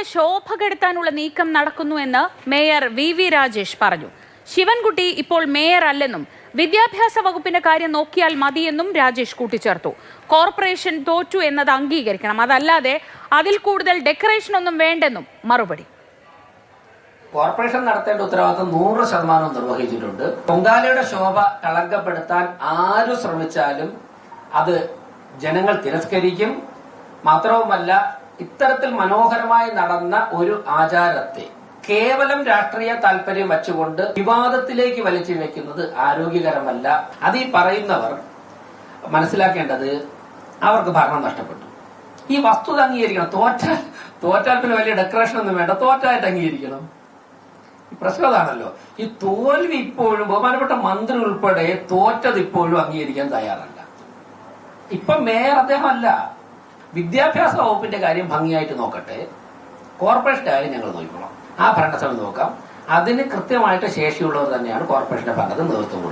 പൊങ്കാലയുടെ ശോഭ കെടുത്താനുള്ള നീക്കം നടക്കുന്നുവെന്ന് mayor V Rajesh പറഞ്ഞു. ശിവൻകുട്ടി ഇപ്പോൾ മേയർ അല്ലെന്നും വിദ്യാഭ്യാസ വകുപ്പിന്റെ കാര്യം നോക്കിയാൽ മതിയെന്നും രാജേഷ് കൂട്ടിച്ചേർത്തു. കോർപ്പറേഷൻ തോറ്റു എന്നത് അംഗീകരിക്കണം, അതല്ലാതെ അതിൽ കൂടുതൽ ഡെക്കറേഷൻ ഒന്നും വേണ്ടെന്നും മറുപടി. കോർപ്പറേഷൻ നടത്തേണ്ട ഉത്തരവാദിത്വം 100% നിർവഹിച്ചിട്ടുണ്ട്. പൊങ്കാലയുടെ ശോഭ കളങ്കപ്പെടുത്താൻ ആരു ശ്രമിച്ചാലും അത് ജനങ്ങൾ തിരസ്കരിക്കും. മാത്രവുമല്ല, ഇത്തരത്തിൽ മനോഹരമായി നടന്ന ഒരു ആചാരത്തെ കേവലം രാഷ്ട്രീയ താല്പര്യം വച്ചുകൊണ്ട് വിവാദത്തിലേക്ക് വലിച്ചിഴക്കുന്നത് ആരോഗ്യകരമല്ല. അത് ഈ പറയുന്നവർ മനസ്സിലാക്കേണ്ടത് അവർക്ക് ഭരണം നഷ്ടപ്പെട്ടു. ഈ വസ്തുത അംഗീകരിക്കണം. തോറ്റാൽ പിന്നെ വലിയ ഡെക്കറേഷൻ ഒന്നും വേണ്ട, തോറ്റായിട്ട് അംഗീകരിക്കണം. പ്രശ്നം അതാണല്ലോ. ഈ തോൽവി ഇപ്പോഴും ബഹുമാനപ്പെട്ട മന്ത്രി ഉൾപ്പെടെ തോറ്റത് ഇപ്പോഴും അംഗീകരിക്കാൻ തയ്യാറല്ല. ഇപ്പൊ മേയർ അദ്ദേഹം അല്ല. വിദ്യാഭ്യാസ വകുപ്പിന്റെ കാര്യം ഭംഗിയായിട്ട് നോക്കട്ടെ, കോർപ്പറേഷന്റെ കാര്യം ഞങ്ങൾ നോക്കിക്കോളാം. ആ ഭരണസമിതി നോക്കാം. അതിന് കൃത്യമായിട്ട് ശേഷിയുള്ളവർ തന്നെയാണ് കോർപ്പറേഷന്റെ ഭാഗത്ത് നേതൃത്വം കൊടുക്കുന്നത്.